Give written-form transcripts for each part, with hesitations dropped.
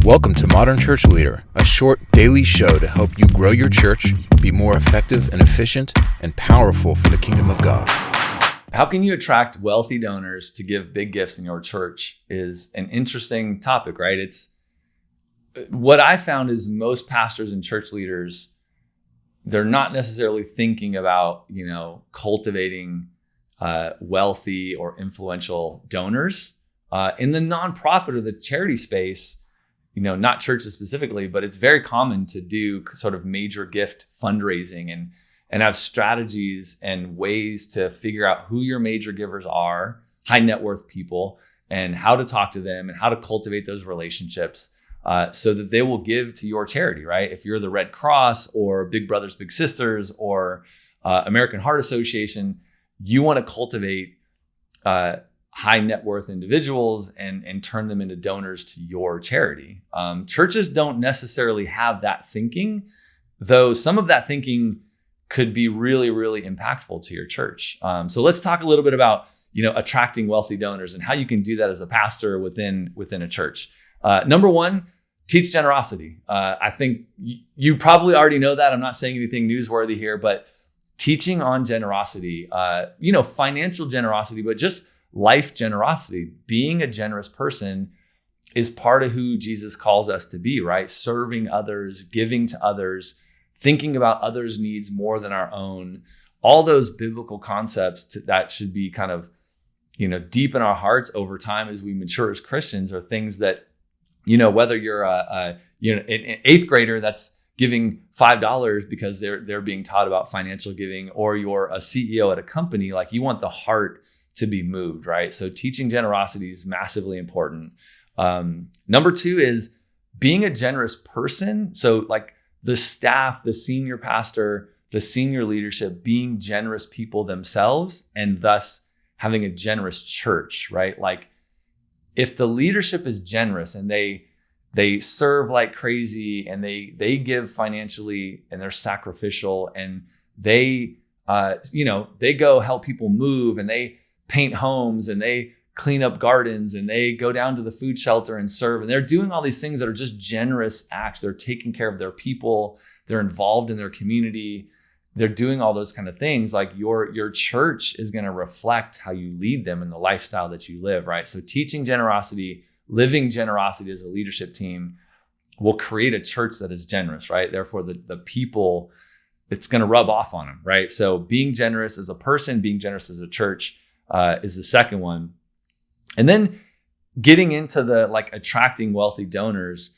Welcome to Modern Church Leader, a short daily show to help you grow your church, be more effective and efficient, and powerful for the kingdom of God. How can you attract wealthy donors to give big gifts in your church is an interesting topic, right? It's what I found is most pastors and church leaders, they're not necessarily thinking about, cultivating wealthy or influential donors. In the nonprofit or the charity space, not churches specifically, but it's very common to do sort of major gift fundraising and have strategies and ways to figure out who your major givers are, high net worth people, and how to talk to them and how to cultivate those relationships so that they will give to your charity, right? If you're the Red Cross or Big Brothers Big Sisters or American Heart Association, you want to cultivate high net worth individuals and turn them into donors to your charity. Churches don't necessarily have that thinking, though some of that thinking could be really, really impactful to your church. So let's talk a little bit about, attracting wealthy donors and how you can do that as a pastor within a church. Number one, teach generosity. I think you probably already know that. I'm not saying anything newsworthy here, but teaching on generosity, financial generosity, but just life generosity. Being a generous person is part of who Jesus calls us to be, right? Serving others, giving to others, thinking about others' needs more than our own. All those biblical concepts that should be kind of, deep in our hearts over time as we mature as Christians are things that, whether you're an eighth grader that's giving $5 because they're being taught about financial giving, or you're a CEO at a company, like you want the heart to be moved, right? So teaching generosity is massively important. Number two is being a generous person. So like the staff, the senior pastor, the senior leadership, being generous people themselves, and thus having a generous church, right? Like if the leadership is generous and they serve like crazy and they give financially and they're sacrificial and they go help people move and they paint homes and they clean up gardens and they go down to the food shelter and serve. And they're doing all these things that are just generous acts. They're taking care of their people. They're involved in their community. They're doing all those kind of things. Like your church is going to reflect how you lead them and the lifestyle that you live, right? So teaching generosity, living generosity as a leadership team will create a church that is generous, right? Therefore, the people, it's going to rub off on them, right? So being generous as a person, being generous as a church, is the second one. And then getting into the attracting wealthy donors,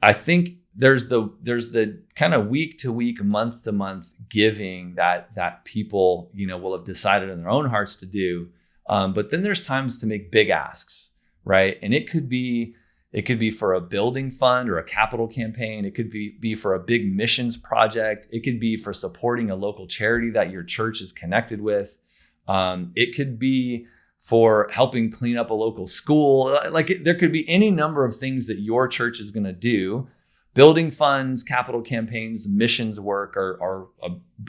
I think there's the kind of week to week, month to month giving that people, will have decided in their own hearts to do. But then there's times to make big asks, right? And it could be for a building fund or a capital campaign. It could be for a big missions project. It could be for supporting a local charity that your church is connected with. It could be for helping clean up a local school. There could be any number of things that your church is going to do. Building funds, capital campaigns, missions work are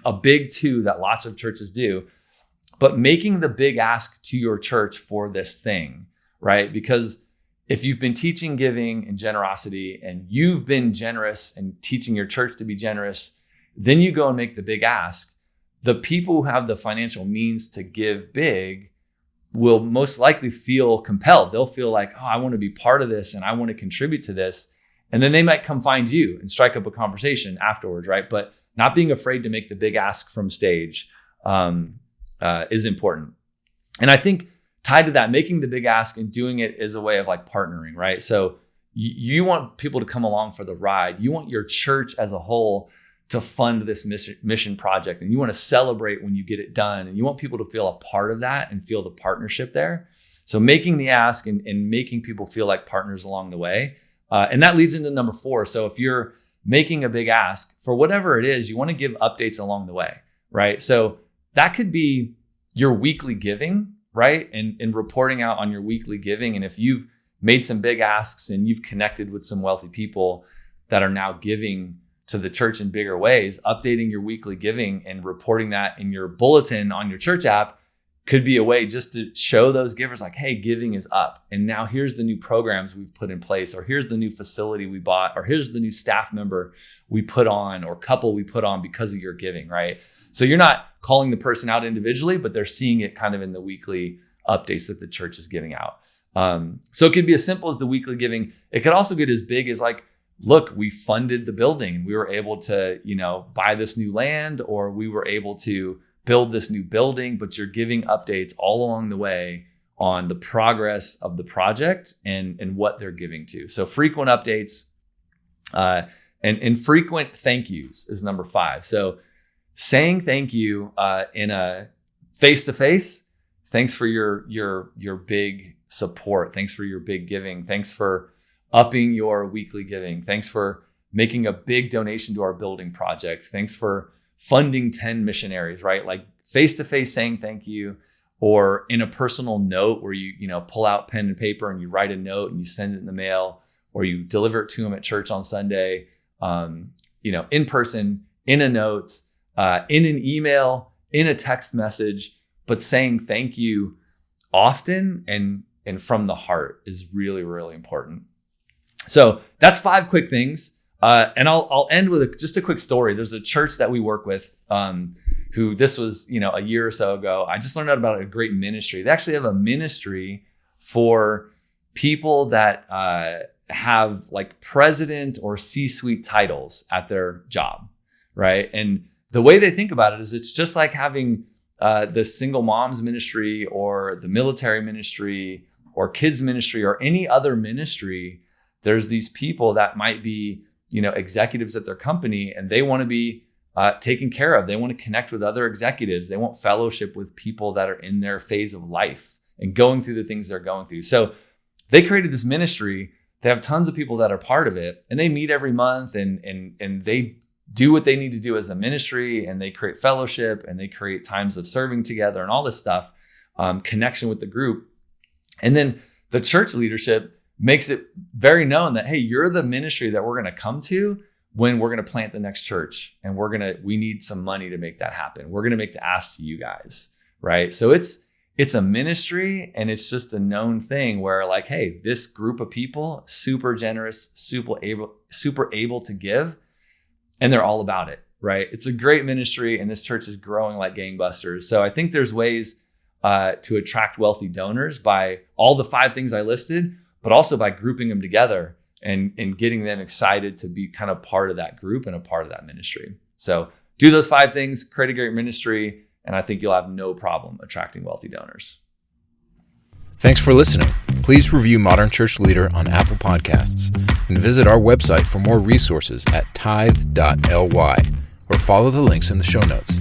a big two that lots of churches do. But making the big ask to your church for this thing, right? Because if you've been teaching giving and generosity and you've been generous and teaching your church to be generous, then you go and make the big ask. The people who have the financial means to give big will most likely feel compelled. They'll feel like, oh, I want to be part of this and I want to contribute to this. And then they might come find you and strike up a conversation afterwards, right? But not being afraid to make the big ask from stage is important. And I think tied to that, making the big ask and doing it is a way of partnering, right? So you want people to come along for the ride. You want your church as a whole to fund this mission project, and you want to celebrate when you get it done, and you want people to feel a part of that and feel the partnership there. So making the ask and making people feel like partners along the way. And that leads into number 4. So if you're making a big ask for whatever it is, you want to give updates along the way, right? So that could be your weekly giving, right? And reporting out on your weekly giving. And if you've made some big asks and you've connected with some wealthy people that are now giving to the church in bigger ways, updating your weekly giving and reporting that in your bulletin on your church app could be a way just to show those givers like, hey, giving is up. And now here's the new programs we've put in place, or here's the new facility we bought, or here's the new staff member we put on or couple we put on because of your giving, right? So you're not calling the person out individually, but they're seeing it kind of in the weekly updates that the church is giving out. So it could be as simple as the weekly giving. It could also get as big as like, look, we funded the building. We were able to, buy this new land, or we were able to build this new building, but you're giving updates all along the way on the progress of the project and what they're giving to. So frequent updates and frequent thank yous is number 5. So saying thank you in a face-to-face, thanks for your big support. Thanks for your big giving. Thanks for upping your weekly giving. Thanks for making a big donation to our building project. Thanks for funding 10 missionaries, right? Like face-to-face saying thank you, or in a personal note where you pull out pen and paper and you write a note and you send it in the mail, or you deliver it to them at church on Sunday, in person, in a note, in an email, in a text message, but saying thank you often and from the heart is really, really important. So that's 5 quick things. And I'll end with just a quick story. There's a church that we work with, who this was, a year or so ago. I just learned out about a great ministry. They actually have a ministry for people that have like president or C-suite titles at their job, right? And the way they think about it is it's just like having the single moms ministry or the military ministry or kids ministry or any other ministry. There's these people that might be executives at their company, and they want to be taken care of. They want to connect with other executives. They want fellowship with people that are in their phase of life and going through the things they're going through. So they created this ministry. They have tons of people that are part of it, and they meet every month and they do what they need to do as a ministry, and they create fellowship and they create times of serving together and all this stuff, connection with the group. And then the church leadership makes it very known that, hey, you're the ministry that we're going to come to when we're going to plant the next church, and we need some money to make that happen. We're going to make the ask to you guys, right? So it's a ministry, and it's just a known thing where like, hey, this group of people, super generous, super able to give, and they're all about it, right? It's a great ministry, and this church is growing like gangbusters. So I think there's ways to attract wealthy donors by all the 5 things I listed, but also by grouping them together and getting them excited to be kind of part of that group and a part of that ministry. So do those 5 things, create a great ministry, and I think you'll have no problem attracting wealthy donors. Thanks for listening. Please review Modern Church Leader on Apple Podcasts and visit our website for more resources at tithe.ly, or follow the links in the show notes.